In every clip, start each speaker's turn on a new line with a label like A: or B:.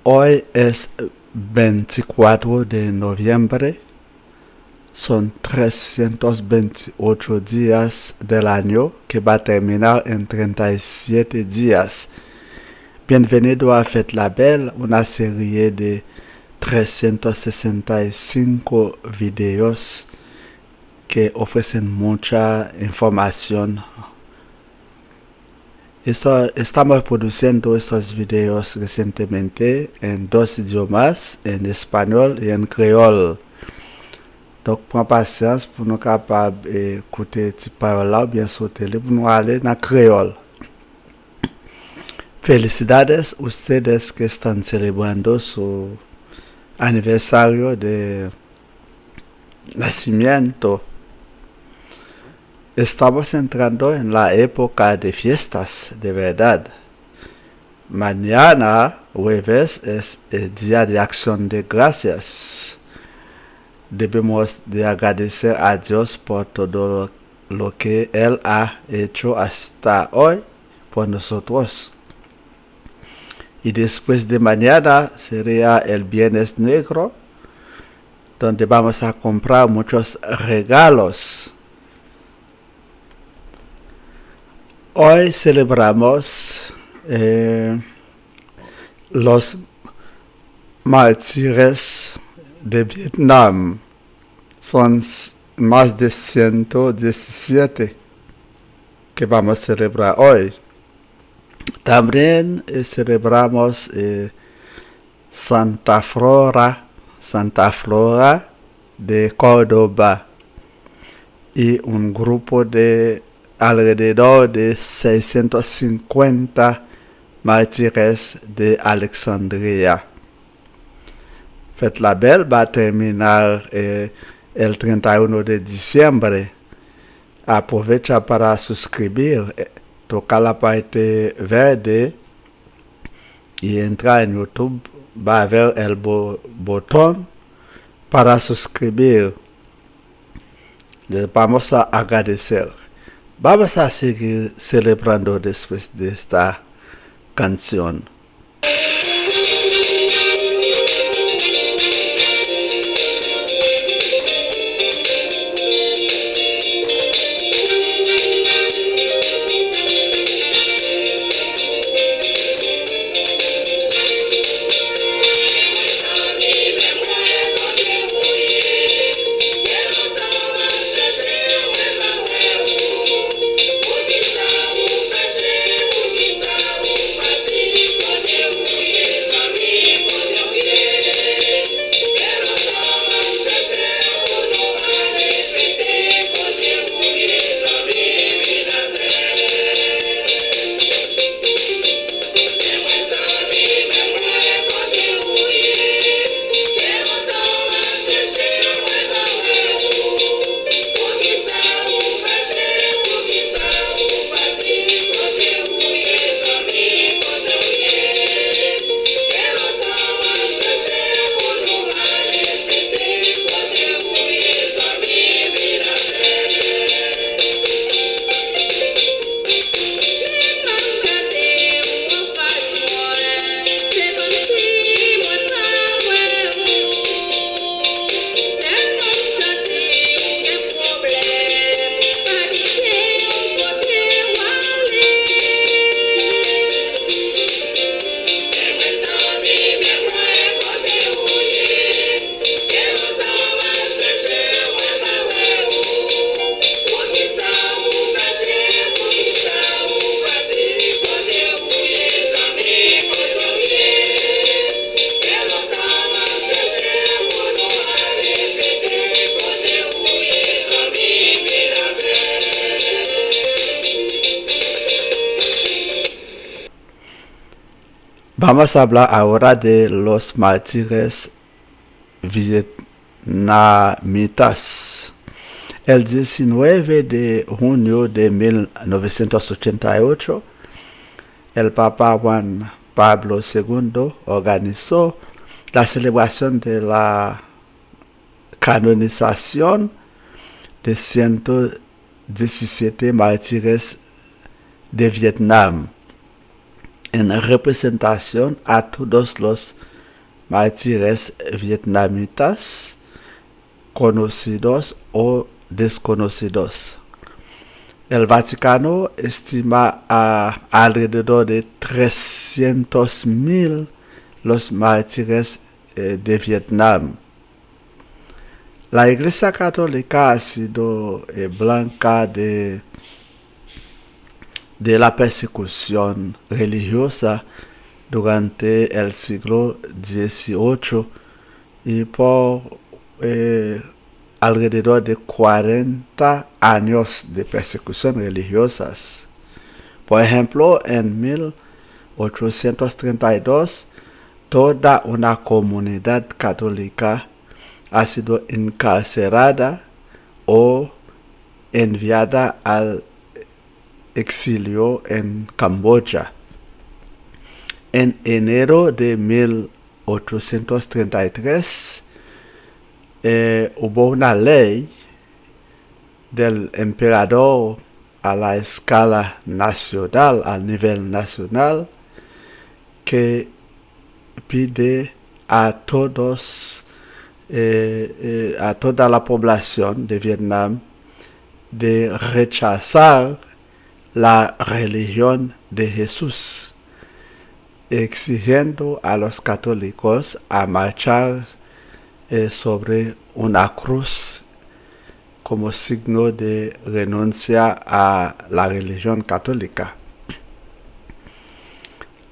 A: Hoy es 24 de noviembre. Son 328 días del año que va a terminar en 37 días. Bienvenido a Fête la Belle, una serie de 365 videos que ofrecen mucha información. Estamos produciendo estos videos recientemente en dos idiomas, en español y en creole. Donc, prends patience pour nous capables d'écouter ces paroles-là ou bien sauter pour nous aller dans le créole. Felicidades ustedes que están celebrando su aniversario de nacimiento. Estamos entrando en la época de fiestas, de verdad. Mañana, jueves, es el día de acción de gracias. Debemos de agradecer a Dios por todo lo que Él ha hecho hasta hoy por nosotros. Y después de mañana sería el Viernes Negro, donde vamos a comprar muchos regalos. Hoy celebramos los mártires de Vietnam. Son más de 117 que vamos a celebrar hoy. También celebramos Santa Flora de Córdoba y un grupo de alrededor de 650 mártires de Alexandria. Fête la Belle va a terminar el 31 de diciembre. Aprovecha para suscribir, toca la parte verde y entra en YouTube. Va a ver el botón para suscribir. Les vamos a agradecer. Vamos a seguir celebrando después de esta canción. Vamos a hablar ahora de los mártires vietnamitas. El 19 de junio de 1988, el Papa Juan Pablo II organizó la celebración de la canonización de 117 mártires de Vietnam, en representación a todos los mártires vietnamitas conocidos o desconocidos. El Vaticano estima a alrededor de 300,000 los mártires de Vietnam. La Iglesia Católica ha sido blanca de la persecución religiosa durante el siglo XVIII y por alrededor de 40 años de persecución religiosas. Por ejemplo, en 1832, toda una comunidad católica ha sido encarcelada o enviada al exilio en Camboya. En enero de 1833 hubo una ley del emperador a la escala nacional, a nivel nacional, que pide a todos, a toda la población de Vietnam de rechazar la religión de Jesús, exigiendo a los católicos a marchar sobre una cruz como signo de renuncia a la religión católica.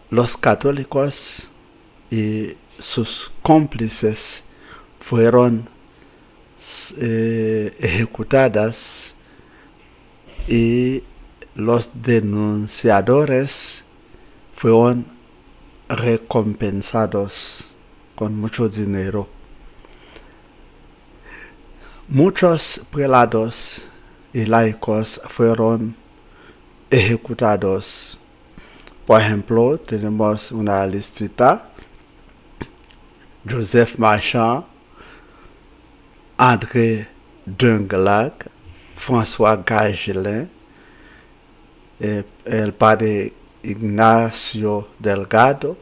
A: Los católicos y sus cómplices fueron ejecutadas y los denunciadores fueron recompensados con mucho dinero. Muchos prelados y laicos fueron ejecutados. Por ejemplo, tenemos una listita: Joseph Marchand, André Dunglac, François Gargelin, el padre Ignacio Delgado,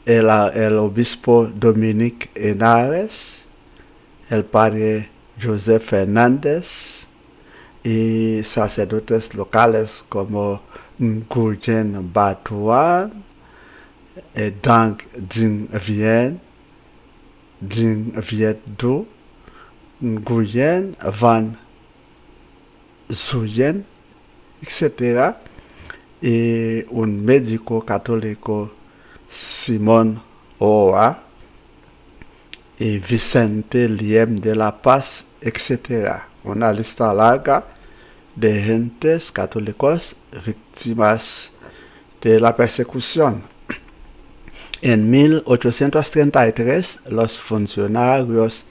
A: el obispo Dominique Henares, el padre José Fernández y sacerdotes locales como Nguyen Ba Thuan, Dang Dinh Viet Do, Nguyen Van Zuyen, etc. Y un médico católico, Simón Oa, y Vicente Liem de la Paz, etc. Una lista larga de gentes católicos víctimas de la persecución. En 1833, los funcionarios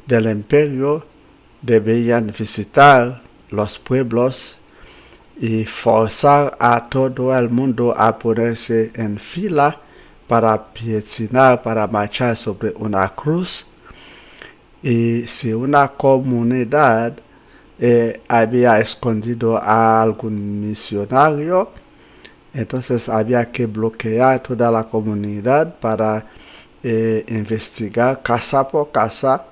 A: del imperio debían visitar los pueblos y forzar a todo el mundo a ponerse en fila para pietinar, para marchar sobre una cruz. Y si una comunidad había escondido a algún misionario, entonces había que bloquear toda la comunidad para investigar casa por casa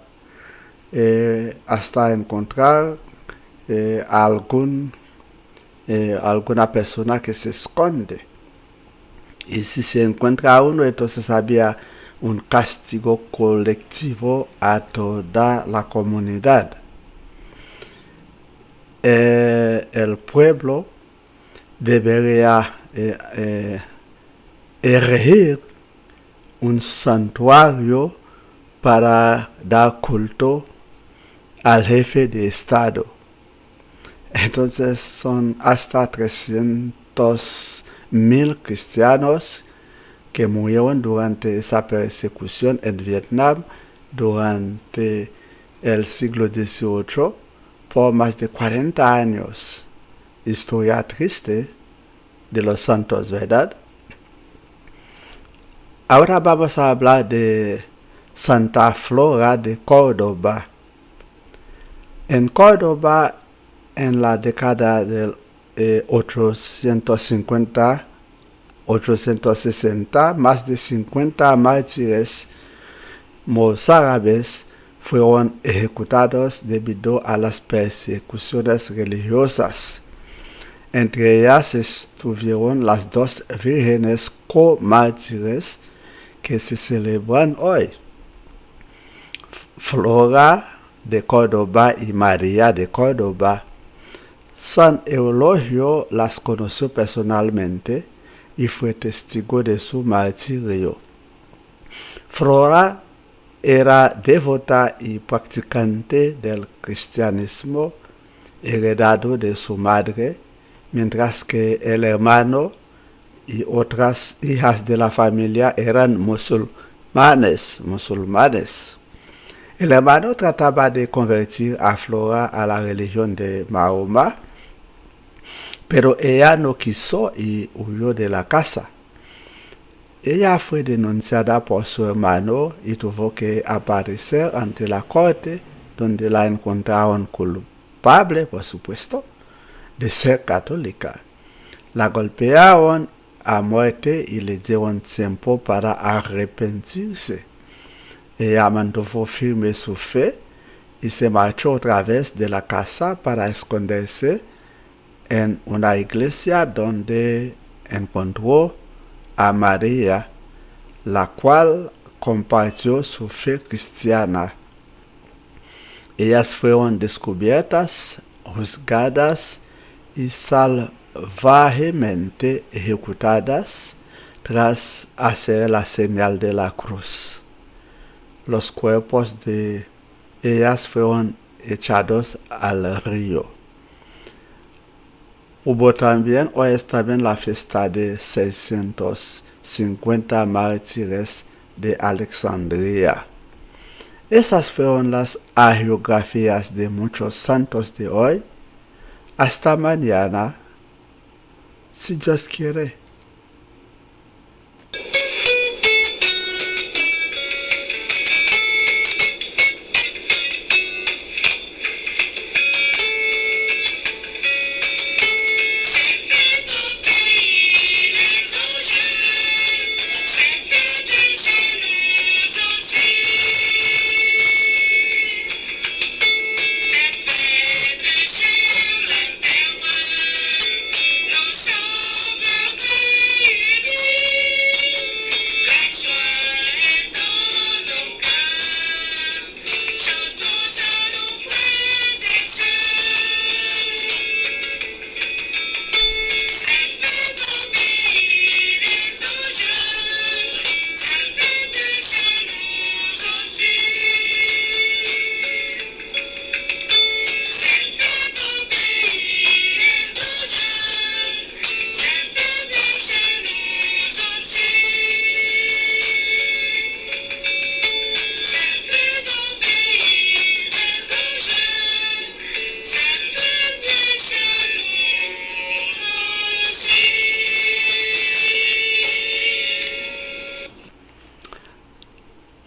A: hasta encontrar alguna persona que se esconde. Y si se encuentra uno, entonces había un castigo colectivo a toda la comunidad. El pueblo debería erigir un santuario para dar culto al jefe de Estado. Entonces son hasta 300,000 cristianos que murieron durante esa persecución en Vietnam durante el siglo XVIII por más de 40 años. Historia triste de los santos, ¿verdad? Ahora vamos a hablar de Santa Flora de Córdoba. En Córdoba, en la década del 850 1860, más de 50 mártires mozárabes fueron ejecutados debido a las persecuciones religiosas. Entre ellas estuvieron las dos vírgenes co-mártires que se celebran hoy, Flora de Córdoba y María de Córdoba. San Eulogio las conoció personalmente y fue testigo de su martirio. Flora era devota y practicante del cristianismo heredado de su madre, mientras que el hermano y otras hijas de la familia eran musulmanes. El hermano trataba de convertir a Flora a la religión de Mahoma, pero ella no quiso y huyó de la casa. Ella fue denunciada por su hermano y tuvo que aparecer ante la corte, donde la encontraron culpable, por supuesto, de ser católica. La golpearon a muerte y le dieron tiempo para arrepentirse. Ella mantuvo firme su fe y se marchó otra vez de la casa para esconderse en una iglesia donde encontró a María, la cual compartió su fe cristiana. Ellas fueron descubiertas, juzgadas y salvajemente ejecutadas tras hacer la señal de la cruz. Los cuerpos de ellas fueron echados al río. Hoy es también la fiesta de 650 mártires de Alejandría. Esas fueron las hagiografías de muchos santos de hoy. Hasta mañana, si Dios quiere.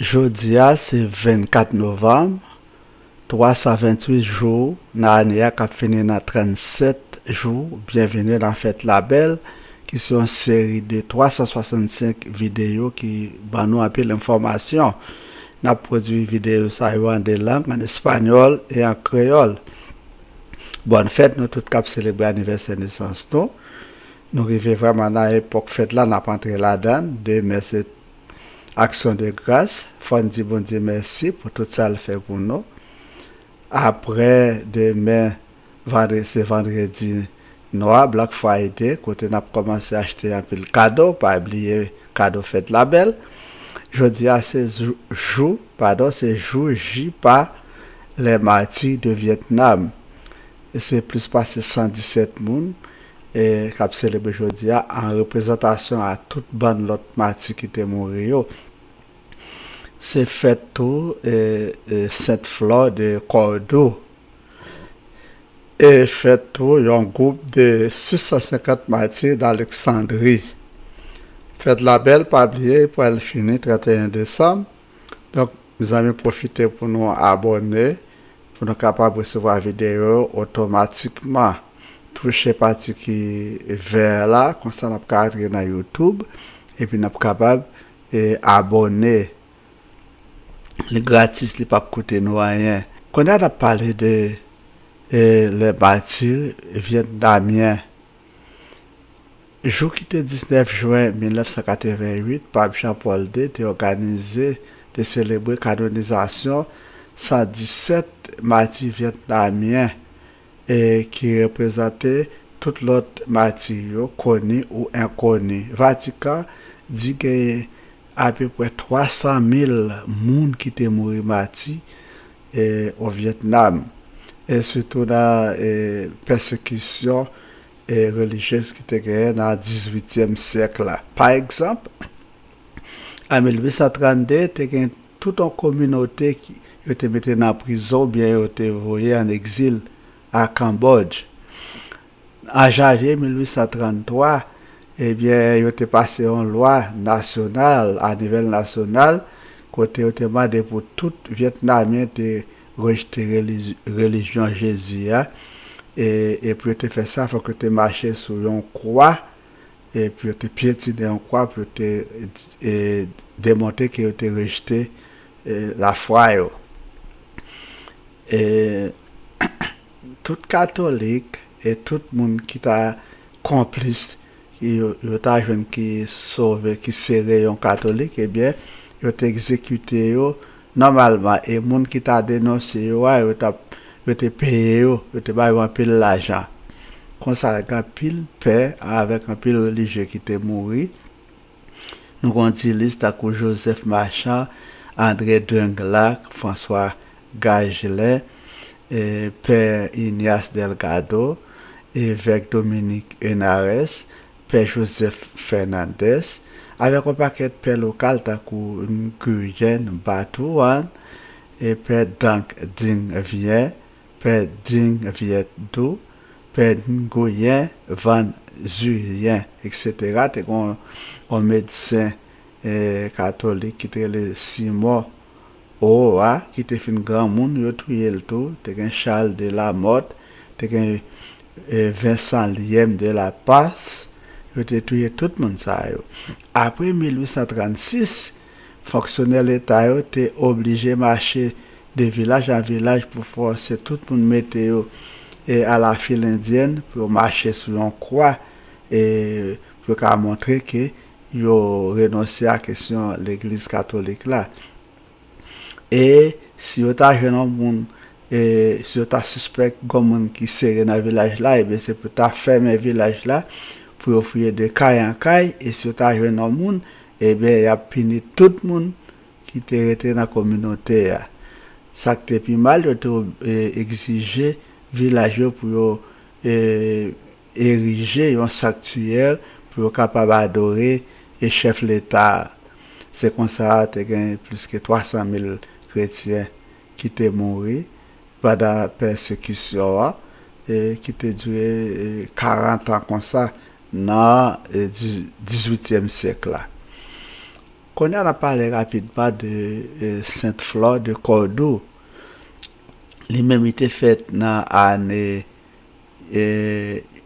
A: Jeudi, c'est 24 novembre, 328 jours, dans l'année qui a fini dans 37 jours. Bienvenue dans la fête la belle, qui sont une série de 365 vidéos qui nous appellent l'information. Nous avons produit vidéos en deux langues, en espagnol et en créole. Bonne fête, nous tous cap célébrer l'anniversaire de naissance. Nous arrivons vraiment dans l'époque fête là, nous avons entré là-dedans. Demain, c'est action de grâce. Faut dire bon Dieu merci pour tout ça le fait pour nous. Après, demain, c'est vendredi noir, Black Friday, côté nous avons commencé à acheter un peu de cadeau, pas oublier cadeau fête la belle. Jeudi, c'est jour J par les martyrs de Vietnam. Et c'est plus passé 117 moun et qui a célébré aujourd'hui en représentation à toute bonne l'autre martyrs qui étaient morts. C'est fait tout cette fleur de Cordoue et fait tout un groupe de 650 martyrs d'Alexandrie. Faites la belle, pas oublier pour elle finir 31 décembre. Donc, nous allons profiter pour nous abonner, pour nous capables de recevoir la vidéo automatiquement. toucher partie qui vert là, comme ça n'a pas entrer dans YouTube et puis n'a pas capable abonner. Les gratis, les pas coûter nous rien. Quand on a parlé de les martyrs vietnamiens, jour qui était 19 juin 1988, Pape Jean-Paul II a organisé de célébrer la canonisation 117 martyrs vietnamiens qui représentaient toutes l'autre martyrs connus ou inconnus. Vatican dit qu'il y a à peu près 300 000 personnes qui étaient morts martyrs au Vietnam. Et surtout dans la persécution religieuse qui était gagnée dans le 18e siècle. Là. Par exemple, en 1832, il y a toute une communauté qui était mise en prison, bien était envoyée en exil à Cambodge. En janvier 1833, eh bien, il était passé une loi nationale, à niveau national, côté il demandé pour tout Vietnamien de rejeter religion Jésus. Et pour te faire ça, il faut que tu marches sur une croix, et puis tu piétiner une croix pour te démontrer que tu as rejeté la foi. Et tout catholique et tout le monde qui t'a complice, qui t'a qui sauvé, qui serait un catholique, eh bien, il t'a exécuté normalement. Et le monde qui t'a dénoncé, il t'a payé, il t'a payé un peu l'argent. Comme ça, avec un pile paix, avec un pile religieux qui était mort. Nous avons dit liste à Joseph Marchand, André Dunglac, François Gagelet, Père Ignace Delgado, évêque Dominique Henares, Père Joseph Fernandez, avec un paquet de pères locaux, comme Nguyen Batouan, et Père Dank Ding Viet, Père Ding Viet Do, Père Nguyen Van Zuyen, etc. C'est un médecin catholique qui était le Simon Oa, qui était un grand monde, il a tué le tout, c'est Charles de la Motte, c'est Vincent Liem de la Passe, il a tué tout le monde. Après 1836, fonctionnaires de l'État étaient obligés de marcher de village en village pour forcer tout le monde mettre à la file indienne pour marcher sur une croix et pour montrer que ils ont renoncé à la question de l'église catholique là. Et si vous avez un monde et si vous avez suspect comme qui serait dans le village là, et bien c'est pour fermer le village là pour offrir de caille en caille. Et si vous avez un monde, et bien il y a puni tout le monde qui était dans la communauté. Ça qui était plus mal, il a exigé villageois pour ériger un sanctuaire pour être capable d'adorer le chef de l'État. C'est comme ça qu'il y a plus que 300 000 chrétiens qui étaient morts pendant la persécution et qui étaient duré 40 ans comme ça dans le 18e siècle. Quand on a parlé rapidement de Sainte Flore de Cordoue, lui-même était fait dans l'année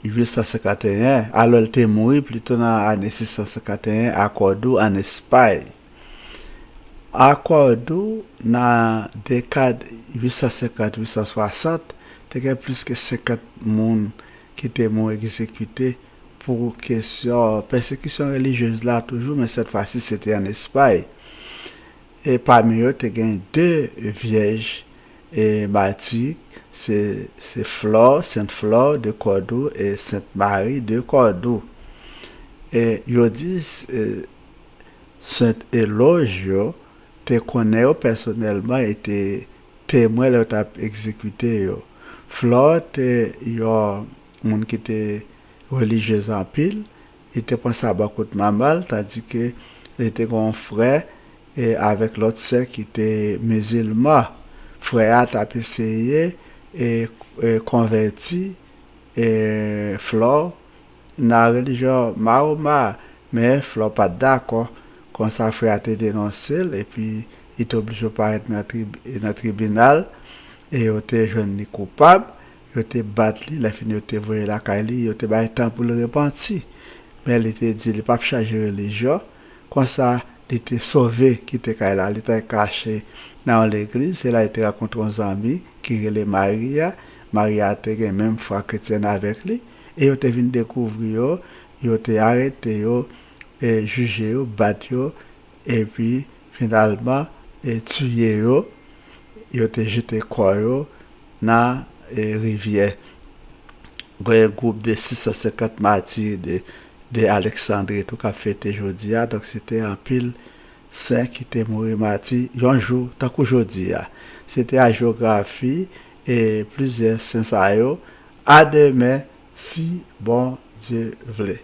A: 851, alors il était mort plutôt dans l'année 651 à Cordoue en Espagne. À Cordoue, dans la décade 850-860, il y a plus que 50 personnes qui étaient morts exécutés pour question persécution religieuse là toujours, mais cette fois-ci c'était en Espagne. Et parmi eux, il y a deux vierges et martyrs, c'est Flore, Sainte Flore de Cordoue et Sainte Marie de Cordoue. Et ils disent Saint Éloge, te connaît personnellement et te témoin de ta exécuté. Flore, te yo monde qui était religieux en pile, il était pensé à beaucoup de mal, tandis que il était un frère et avec l'autre sœur qui était musulman. Frère a essayé et converti Flore dans la religion Mahoma, mais Flore pas d'accord. Quand sa frère a été dénoncé et puis il est obligé de paraître dans le tribunal et il était jeune coupable, yo te bat li, la fin yo te voye la kay li, yo te bay temps pour le repentir. Mais il te dit, il pas changer religion. Comme ça, il était sauvé, qui était là, il était caché dans l'église. C'est là il était rencontré un ami qui est Maria. Maria était même foi chrétienne avec lui. Et il était venu découvrir, il était arrêté, et jugé, battu, et puis finalement, tué, il était jeté quoi dans la rivière. Il y a un groupe de 650 martyrs de Alexandrie tout a fêté aujourd'hui. Donc c'était un pile saint qui était mort martyr un jour, tant qu'aujourd'hui. C'était la géographie et plusieurs saints. À demain, si bon Dieu voulait.